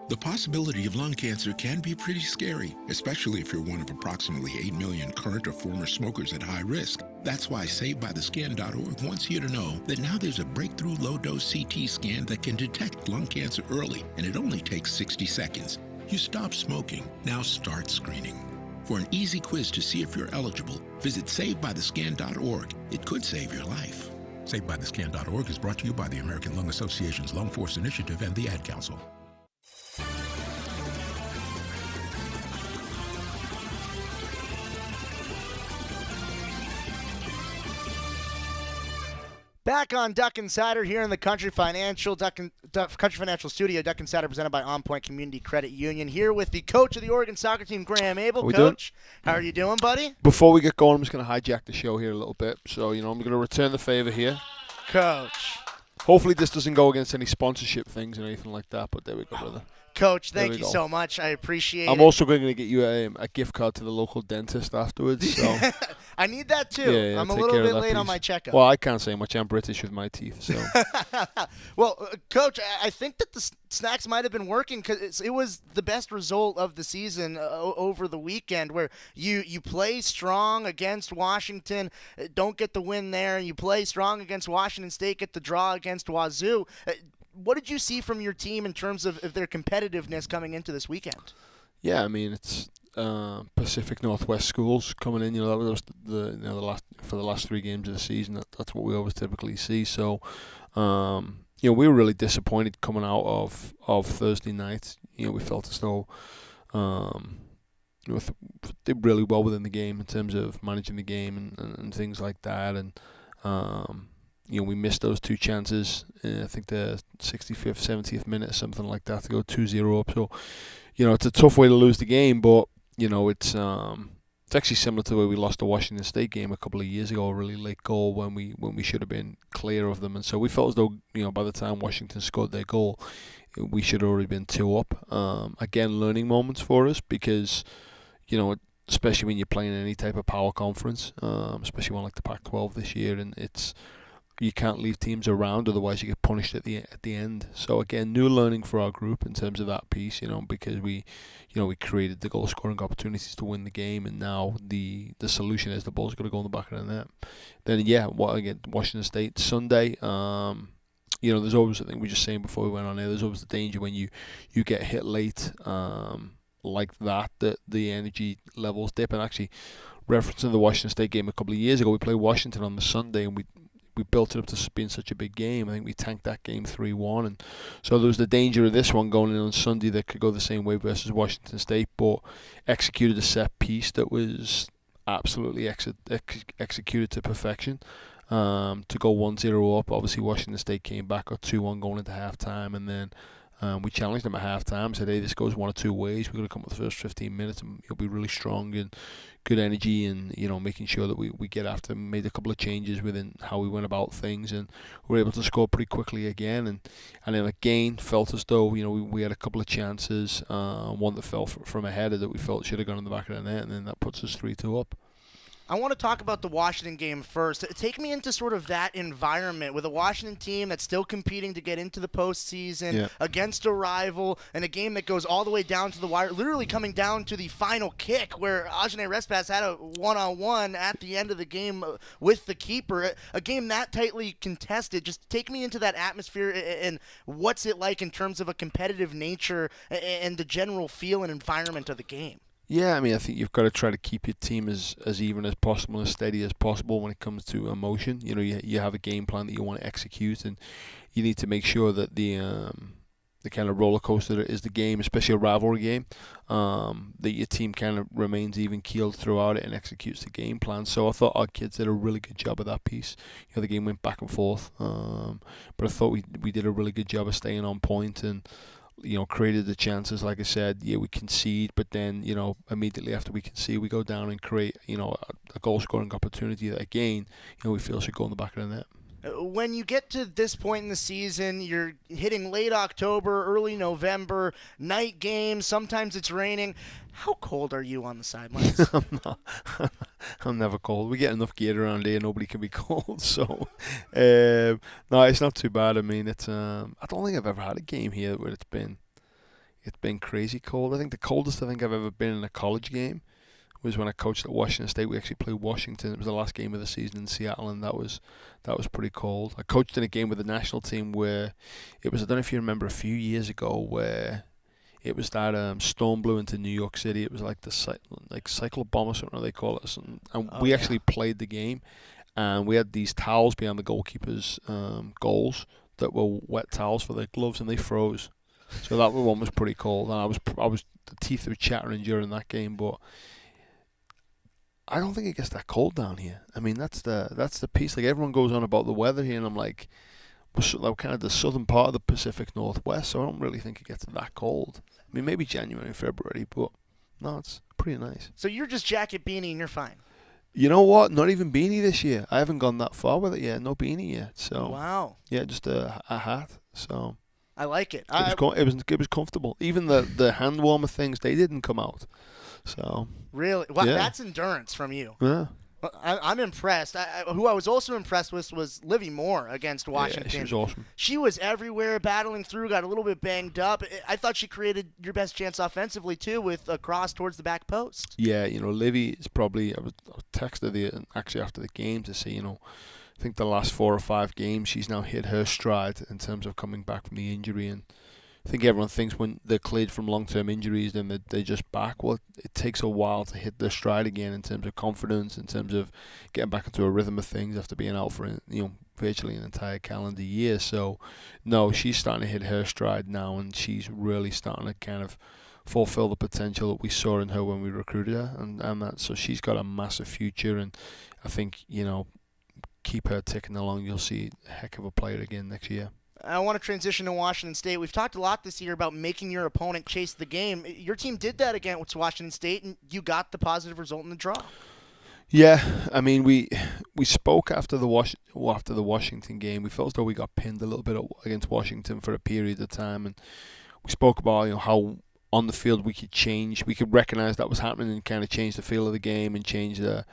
The possibility of lung cancer can be pretty scary, especially if you're one of approximately 8 million current or former smokers at high risk. That's why SaveByTheScan.org wants you to know that now there's a breakthrough low-dose CT scan that can detect lung cancer early, and it only takes 60 seconds. You stop smoking, now start screening. For an easy quiz to see if you're eligible, visit SaveByTheScan.org. It could save your life. SaveByTheScan.org is brought to you by the American Lung Association's Lung Force Initiative and the Ad Council. Back on Duck Insider here in the Country Financial Studio. Duck Insider presented by OnPoint Community Credit Union. Here with the coach of the Oregon soccer team, Graeme Abel. Coach, how are you doing, buddy? Before we get going, I'm just going to hijack the show here a little bit. So, I'm going to return the favor here. Coach. Hopefully this doesn't go against any sponsorship things or anything like that, but there we go, brother. Coach, thank you so much. I appreciate it. I'm also going to get you a gift card to the local dentist afterwards. So. I need that too. Yeah, I'm a little bit late on my checkup. Well, I can't say much. I'm British with my teeth. So. Well, Coach, I think that the snacks might have been working because it was the best result of the season over the weekend, where you play strong against Washington, don't get the win there, and you play strong against Washington State, get the draw against Wazoo. What did you see from your team in terms of their competitiveness coming into this weekend? Yeah, I mean, it's Pacific Northwest schools coming in. That was for the last 3 games of the season. That's what we always typically see. So, we were really disappointed coming out of Thursday night. We felt as though did really well within the game in terms of managing the game and things like that. And we missed those 2 chances. I think the 65th, 70th minute, something like that, to go 2-0 up. So, it's a tough way to lose the game, but it's actually similar to the way we lost the Washington State game a couple of years ago, a really late goal when we should have been clear of them. And so we felt as though, by the time Washington scored their goal, we should have already been 2 up. Again, learning moments for us because, especially when you're playing any type of power conference, especially one like the Pac-12 this year, and it's you can't leave teams around, otherwise you get punished at the end. So again, new learning for our group in terms of that piece, because we created the goal scoring opportunities to win the game, and now the solution is the ball's got to go in the back of the net. Then again, Washington State Sunday. There's always, I think we were just saying before we went on there, there's always the danger when you get hit late like that the energy levels dip. And actually, referencing the Washington State game a couple of years ago, we played Washington on the Sunday, and we built it up to being such a big game. I think we tanked that game 3-1, and so there was the danger of this one going in on Sunday that could go the same way versus Washington State, but executed a set piece that was absolutely executed to perfection. To go 1-0 up, obviously Washington State came back, got 2-1 going into halftime, and then we challenged them at halftime, said, hey, this goes one of two ways. We're going to come up the first 15 minutes and you'll be really strong and good energy, and making sure that we get after. Made a couple of changes within how we went about things, and we were able to score pretty quickly again, and then again felt as though we had a couple of chances, one that fell from a header that we felt should have gone in the back of the net, and then that puts us 3-2 up. I want to talk about the Washington game first. Take me into sort of that environment with a Washington team that's still competing to get into the postseason against a rival, and a game that goes all the way down to the wire, literally coming down to the final kick where Ajane Respas had a one-on-one at the end of the game with the keeper. A game that tightly contested. Just take me into that atmosphere and what's it like in terms of a competitive nature and the general feel and environment of the game. Yeah, I think you've got to try to keep your team as even as possible, as steady as possible when it comes to emotion. You have a game plan that you want to execute, and you need to make sure that the kind of roller coaster that is the game, especially a rivalry game, that your team kind of remains even keeled throughout it and executes the game plan. So I thought our kids did a really good job of that piece. The game went back and forth, but I thought we did a really good job of staying on point and created the chances. Like I said, we concede, but then, immediately after we concede, we go down and create, a goal scoring opportunity that again, we feel should go in the back of the net. When you get to this point in the season, you're hitting late October, early November, night games, sometimes it's raining. How cold are you on the sidelines? I'm never cold. We get enough gear around here, nobody can be cold. So, no, it's not too bad. It's I don't think I've ever had a game here where it's been crazy cold. I think the coldest I've ever been in a college game was when I coached at Washington State. We actually played Washington. It was the last game of the season in Seattle, and that was pretty cold. I coached in a game with the national team where it was, I don't know if you remember, a few years ago, where it was that storm blew into New York City. It was like the cyclone bomb or something they call it, and we actually played the game, and we had these towels behind the goalkeepers' goals that were wet towels for their gloves, and they froze. So that one was pretty cold, and I was the teeth were chattering during that game, but I don't think it gets that cold down here. That's the piece. Like, everyone goes on about the weather here, and I'm like, we're kind of the southern part of the Pacific Northwest, so I don't really think it gets that cold. Maybe January, February, but no, it's pretty nice. So you're just jacket, beanie, and you're fine. You know what? Not even beanie this year. I haven't gone that far with it yet. No beanie yet. So wow. Yeah, just a hat. So I like it. It was comfortable. Even the hand warmer things, they didn't come out. So really, well, that's endurance from you. Yeah. I'm impressed. Who I was also impressed with was Livy Moore against Washington. Yeah, she was awesome. She was everywhere, battling through, got a little bit banged up. I thought she created your best chance offensively, too, with a cross towards the back post. Yeah, Livy is probably, I texted her actually after the game to say, I think the last 4 or 5 games, she's now hit her stride in terms of coming back from the injury. And I think everyone thinks when they're cleared from long-term injuries, then they're just back. Well, it takes a while to hit their stride again in terms of confidence, in terms of getting back into a rhythm of things after being out for virtually an entire calendar year. So, no, she's starting to hit her stride now, and she's really starting to kind of fulfill the potential that we saw in her when we recruited her, and that. So she's got a massive future, and I think keep her ticking along. You'll see a heck of a player again next year. I want to transition to Washington State. We've talked a lot this year about making your opponent chase the game. Your team did that against Washington State, and you got the positive result in the draw. Yeah, we spoke after the Washington game. We felt as though we got pinned a little bit against Washington for a period of time, and we spoke about how on the field we could recognize that was happening and kind of change the feel of the game and change the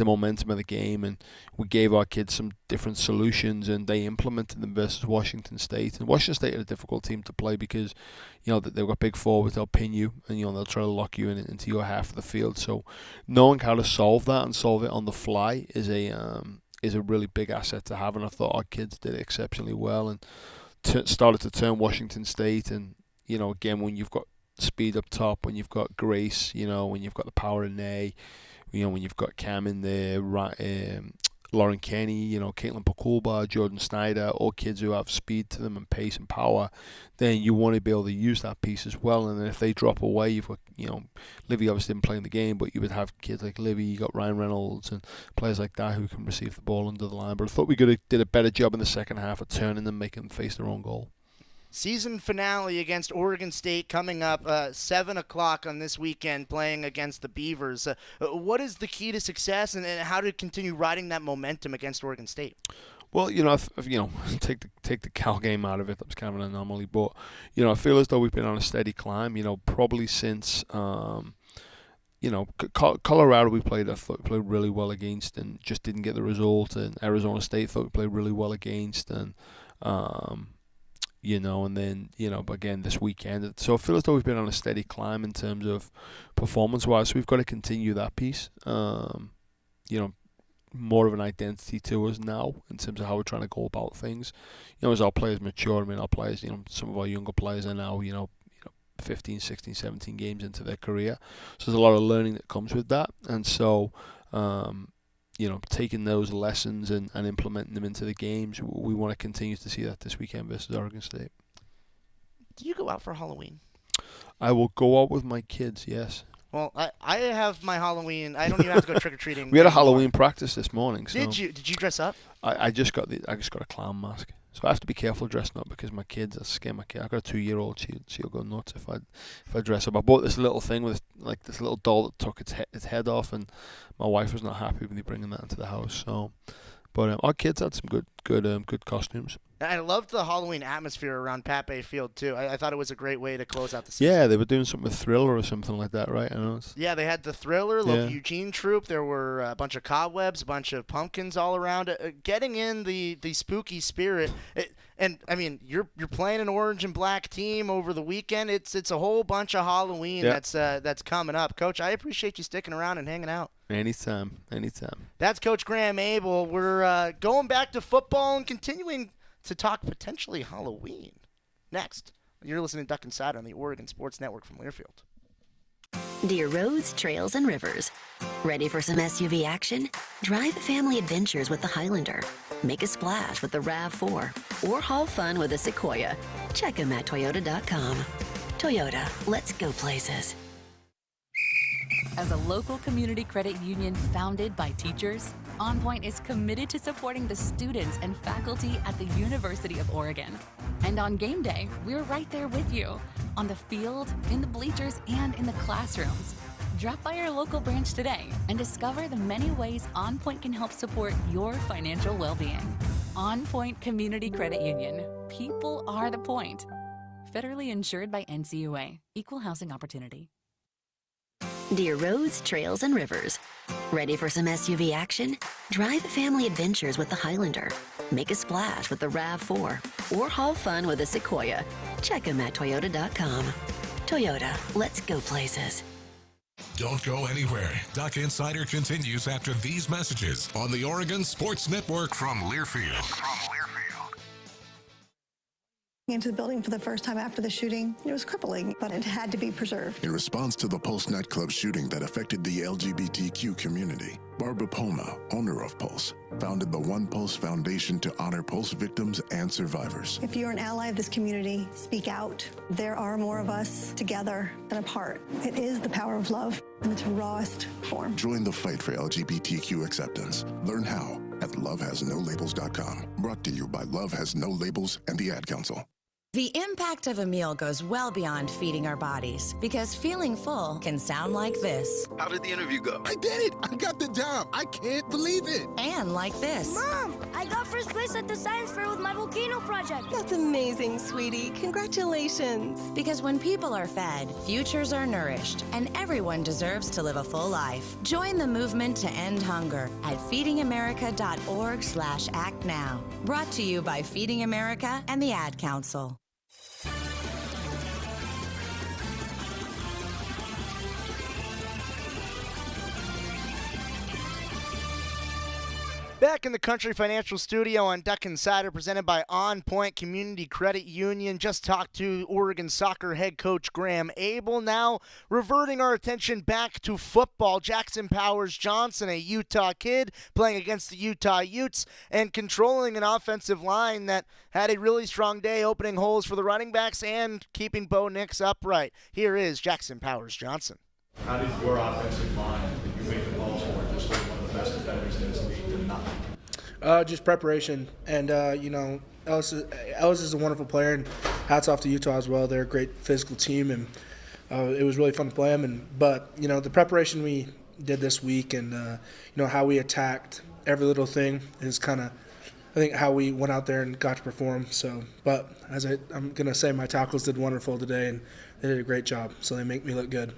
momentum of the game. And we gave our kids some different solutions and they implemented them versus Washington State. And Washington State are a difficult team to play because, they've got big forwards, they'll pin you and, they'll try to lock you into your half of the field. So knowing how to solve that and solve it on the fly is a really big asset to have. And I thought our kids did it exceptionally well and started to turn Washington State. And, again, when you've got speed up top, when you've got Grace, when you've got the power in there, when you've got Cam in there, Lauren Kenny, Caitlin Pakulba, Jordan Snyder, all kids who have speed to them and pace and power, then you want to be able to use that piece as well. And then if they drop away, you've got, Livy obviously didn't play in the game, but you would have kids like Livy, you got Ryan Reynolds and players like that who can receive the ball under the line. But I thought we did a better job in the second half of turning them, making them face their own goal. Season finale against Oregon State coming up 7 o'clock on this weekend, playing against the Beavers. What is the key to success, and how to continue riding that momentum against Oregon State? Well, take the Cal game out of it. That was kind of an anomaly, but I feel as though we've been on a steady climb. Probably since Colorado I thought we played really well against and just didn't get the result. And Arizona State thought we played really well against, and and then, again, this weekend. So I feel as though we've been on a steady climb in terms of performance-wise. So we've got to continue that piece. More of an identity to us now in terms of how we're trying to go about things. As our players mature, our players, some of our younger players are now, 15, 16, 17 games into their career. So there's a lot of learning that comes with that. And so, taking those lessons and implementing them into the games, we want to continue to see that this weekend versus Oregon State. Do you go out for Halloween? I will go out with my kids, yes. Well, I have my Halloween. I don't even have to go trick-or-treating. We had a Halloween practice this morning. So Did you dress up? I just got a clown mask. So I have to be careful dressing up because my kids, I scare my kid. I've got a 2-year-old. She'll go nuts if I dress up. I bought this little thing with this little doll that took its head off, and my wife was not happy with me bringing that into the house. So, but our kids had some good costumes. I loved the Halloween atmosphere around Pape Field, too. I thought it was a great way to close out the season. Yeah, they were doing something with Thriller or something like that, right? I know. Yeah, they had the Thriller, local Eugene troupe. There were a bunch of cobwebs, a bunch of pumpkins all around. Getting in the spooky spirit. And, I mean, you're playing an orange and black team over the weekend. It's a whole bunch of Halloween that's coming up. Coach, I appreciate you sticking around and hanging out. Anytime. That's Coach Graeme Abel. We're going back to football and continuing to talk potentially Halloween. Next, you're listening to Duck Insider on the Oregon Sports Network from Learfield. Dear roads, trails, and rivers. Ready for some SUV action? Drive family adventures with the Highlander. Make a splash with the RAV4. Or haul fun with the Sequoia. Check them at Toyota.com. Toyota, let's go places. As a local community credit union founded by teachers, OnPoint is committed to supporting the students and faculty at the University of Oregon. And on game day, we're right there with you, on the field, in the bleachers, and in the classrooms. Drop by our local branch today and discover the many ways OnPoint can help support your financial well-being. OnPoint Community Credit Union. People are the point. Federally insured by NCUA. Equal housing opportunity. Dear roads, trails, and rivers. Ready for some SUV action? Drive family adventures with the Highlander. Make a splash with the RAV4. Or haul fun with the Sequoia. Check them at Toyota.com. Toyota, let's go places. Don't go anywhere. Duck Insider continues after these messages on the Oregon Sports Network from Learfield. Into the building for the first time after the shooting. It was crippling, but it had to be preserved. In response to the Pulse nightclub shooting that affected the LGBTQ community, Barbara Poma, owner of Pulse, founded the One Pulse Foundation to honor Pulse victims and survivors. If you're an ally of this community, speak out. There are more of us together than apart. It is the power of love in its rawest form. Join the fight for LGBTQ acceptance. Learn how at lovehasnolabels.com. Brought to you by Love Has No Labels and the Ad Council. The impact of a meal goes well beyond feeding our bodies, because feeling full can sound like this. How did the interview go? I did it! I got the job! I can't believe it! And like this. Mom, I got first place at the science fair with my volcano project. That's amazing, sweetie. Congratulations. Because when people are fed, futures are nourished, and everyone deserves to live a full life. Join the movement to end hunger at feedingamerica.org/act now. Brought to you by Feeding America and the Ad Council. Back in the Country Financial Studio on Duck Insider, presented by OnPoint Community Credit Union. Just talked to Oregon soccer head coach Graeme Abel. Now reverting our attention back to football. Jackson Powers Johnson, a Utah kid, playing against the Utah Utes and controlling an offensive line that had a really strong day, opening holes for the running backs and keeping Bo Nix upright. Here is Jackson Powers Johnson. How did your offensive line that you make the balls for, just like one of the best defenders in this league, did not? Just preparation, and Ellis is a wonderful player, and hats off to Utah as well. They're a great physical team, and it was really fun to play them. But the preparation we did this week, and how we attacked every little thing is kind of, I think, how we went out there and got to perform. So, but as I'm gonna say, my tackles did wonderful today, and they did a great job. So they make me look good.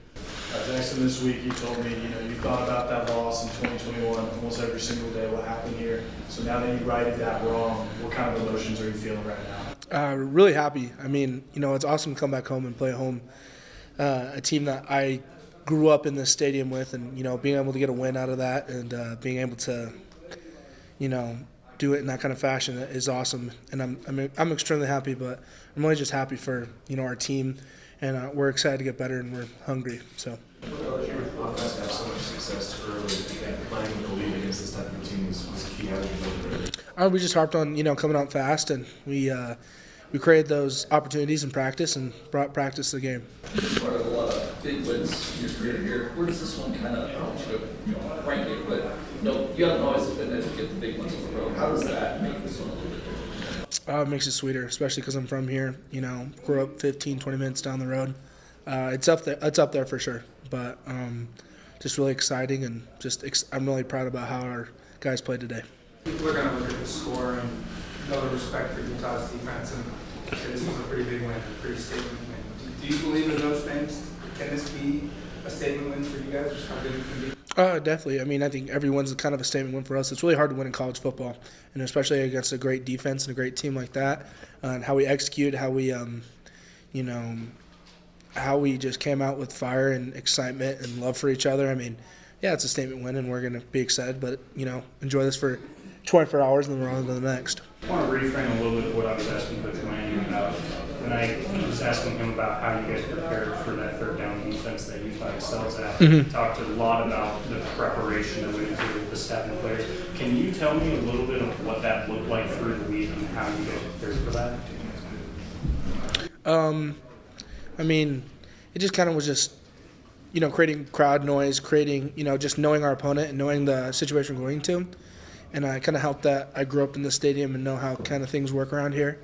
Jackson, this week you told me, you thought about that loss in 2021 almost every single day, what happened here. So now that you righted that wrong, what kind of emotions are you feeling right now? Really happy. I mean, it's awesome to come back home and play at home. A team that I grew up in this stadium with, and, being able to get a win out of that and being able to, do it in that kind of fashion is awesome. And I'm extremely happy, but I'm really just happy for, our team. And we're excited to get better, and we're hungry. So. Your offense have so much success early, and playing in the league against this type of team was key. How did you build it? We just harped on, coming out fast, and we created those opportunities in practice and brought practice to the game. Part of a lot of big wins in your career here. Where does this one kind of, I don't want you to rank it, but you haven't always been able to get the big ones on the road. How does that make this one a little bit different? It makes it sweeter, especially because I'm from here. Grew up 15, 20 minutes down the road. It's up there. It's up there for sure. But just really exciting, and I'm really proud about how our guys played today. We're going to look at the score and know the respect for Utah's defense, and this was a pretty big win, a pretty statement win. Do you believe in those things? Can this be a statement win for you guys? Just how good it can be? Definitely. I mean, I think everyone's kind of a statement win for us. It's really hard to win in college football, and especially against a great defense and a great team like that. And how we execute, how we, how we just came out with fire and excitement and love for each other. I mean, yeah, it's a statement win, and we're going to be excited. But enjoy this for 24 hours, and then we're on to the next. I want to reframe a little bit what I was asking Coach Lanning about. And I was asking him about how you guys prepared for that third down defense that Utah excels at. Mm-hmm. Talked a lot about the preparation that went into the staff and the players. Can you tell me a little bit of what that looked like through the week and how you guys prepared for that? I mean, it just kind of was just, creating crowd noise, creating, just knowing our opponent and knowing the situation we're going to. And I kind of helped that. I grew up in the stadium and know how kind of things work around here.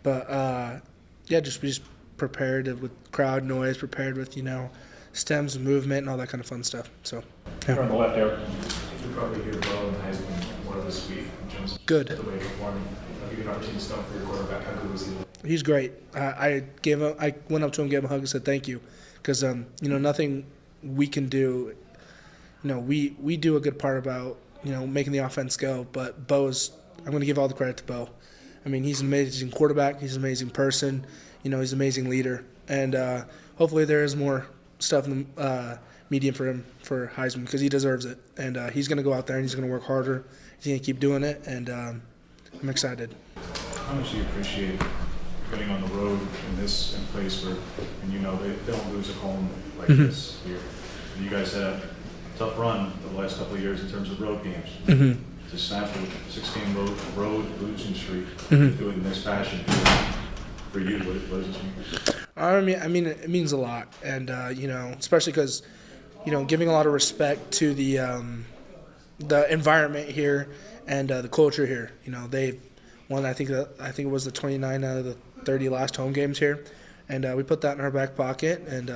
But, just prepared with crowd noise, prepared with, stems and movement and all that kind of fun stuff. So, yeah. On the left there, you probably hear Bo and Heisman more this week in terms of good. The way he's performing. I'll give you an opportunity to start for your quarterback. How good was he? He's great. I went up to him, gave him a hug, and said thank you, because nothing we can do. We do a good part about making the offense go, but I'm going to give all the credit to Bo. I mean, he's an amazing quarterback. He's an amazing person. He's an amazing leader. And hopefully there is more stuff in the medium for him for Heisman, because he deserves it. And he's going to go out there and he's going to work harder. He's going to keep doing it. And I'm excited. How much do you appreciate getting on the road in place where, and they don't lose at home like this here? And you guys had a tough run the last couple of years in terms of road games. Mm-hmm. To snap a 6-game road losing streak, do it in this fashion for you, what does this mean? I mean, it means a lot, and especially because, giving a lot of respect to the environment here and the culture here. They've won. I think it was the 29 out of the 30 last home games here, and we put that in our back pocket. And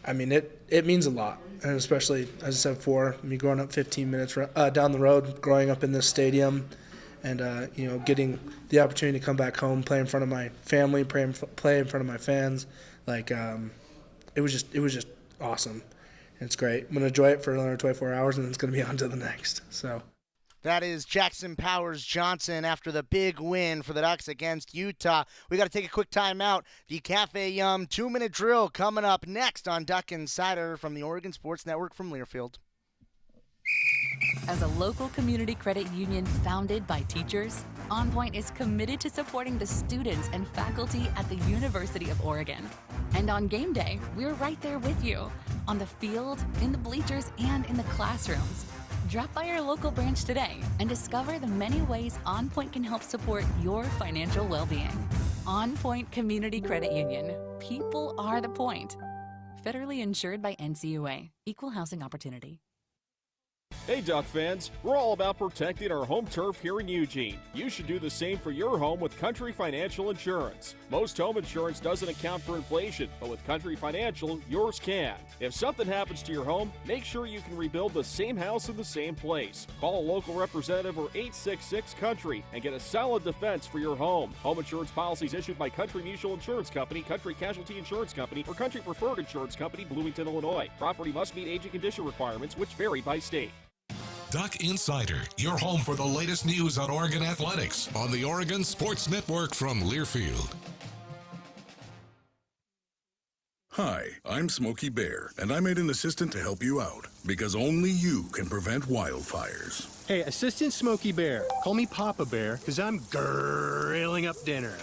I mean, it means a lot, and especially, as I said before, me growing up 15 minutes down the road, growing up in this stadium, and getting the opportunity to come back home, play in front of my family, play in front of my fans, like it was just awesome. And it's great. I'm gonna enjoy it for another 24 hours, and then it's gonna be on to the next. So. That is Jackson Powers Johnson after the big win for the Ducks against Utah. We got to take a quick time out. The Cafe Yum 2-minute drill coming up next on Duck Insider from the Oregon Sports Network from Learfield. As a local community credit union founded by teachers, OnPoint is committed to supporting the students and faculty at the University of Oregon. And on game day, we're right there with you, on the field, in the bleachers, and in the classrooms. Drop by our local branch today and discover the many ways OnPoint can help support your financial well-being. OnPoint Community Credit Union. People are the point. Federally insured by NCUA. Equal housing opportunity. Hey Duck fans, we're all about protecting our home turf here in Eugene. You should do the same for your home with Country Financial Insurance. Most home insurance doesn't account for inflation, but with Country Financial, yours can. If something happens to your home, make sure you can rebuild the same house in the same place. Call a local representative or 866-COUNTRY and get a solid defense for your home. Home insurance policies issued by Country Mutual Insurance Company, Country Casualty Insurance Company, or Country Preferred Insurance Company, Bloomington, Illinois. Property must meet age and condition requirements, which vary by state. Duck Insider, your home for the latest news on Oregon athletics on the Oregon Sports Network from Learfield. Hi, I'm Smokey Bear, and I made an assistant to help you out, because only you can prevent wildfires. Hey, Assistant Smokey Bear. Call me Papa Bear, because I'm grilling up dinner.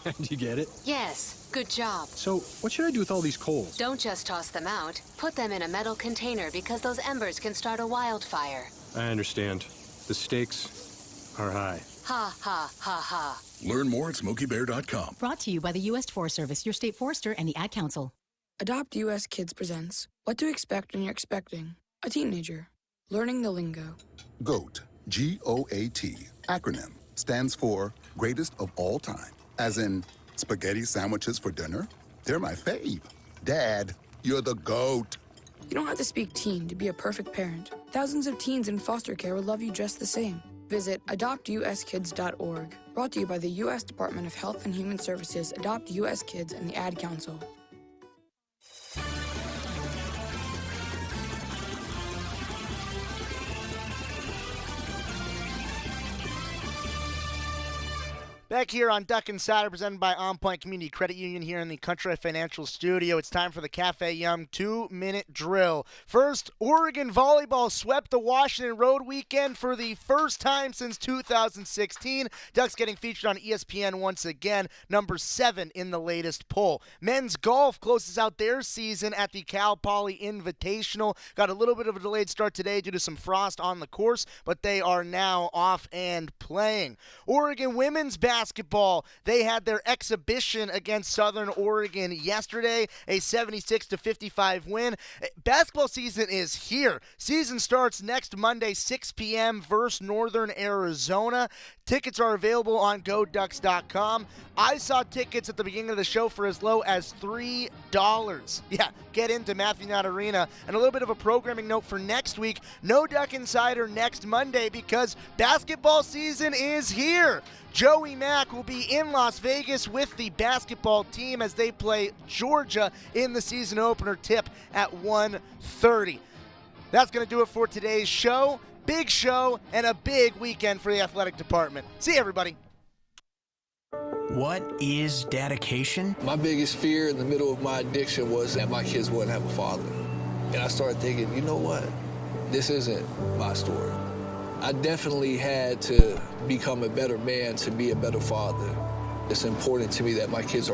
Do you get it? Yes, good job. So, what should I do with all these coals? Don't just toss them out. Put them in a metal container because those embers can start a wildfire. I understand. The stakes are high. Ha, ha, ha, ha. Learn more at SmokeyBear.com. Brought to you by the U.S. Forest Service, your state forester, and the Ad Council. Adopt U.S. Kids presents What to Expect When You're Expecting a Teenager. Learning the Lingo. GOAT, G-O-A-T, acronym, stands for Greatest of All Time. As in, spaghetti sandwiches for dinner? They're my fave. Dad, you're the GOAT. You don't have to speak teen to be a perfect parent. Thousands of teens in foster care would love you just the same. Visit adoptuskids.org. Brought to you by the U.S. Department of Health and Human Services, Adopt U.S. Kids, and the Ad Council. Back here on Duck Insider, presented by OnPoint Community Credit Union here in the Country Financial Studio. It's time for the Cafe Yum 2-minute drill. First, Oregon volleyball swept the Washington Road weekend for the first time since 2016. Ducks getting featured on ESPN once again, number 7 in the latest poll. Men's golf closes out their season at the Cal Poly Invitational. Got a little bit of a delayed start today due to some frost on the course, but they are now off and playing. Oregon women's basketball, they had their exhibition against Southern Oregon yesterday, a 76-55 win. Basketball season is here. Season starts next Monday, 6 p.m. versus Northern Arizona. Tickets are available on GoDucks.com. I saw tickets at the beginning of the show for as low as $3. Yeah, get into Matthew Knott Arena. And a little bit of a programming note for next week. No Duck Insider next Monday because basketball season is here. Joey Mack will be in Las Vegas with the basketball team as they play Georgia in the season opener tip at 1:30. That's going to do it for today's show. Big show and a big weekend for the athletic department. See you, everybody. What is dedication? My biggest fear in the middle of my addiction was that my kids wouldn't have a father. And I started thinking, you know what? This isn't my story. I definitely had to become a better man to be a better father. It's important to me that my kids are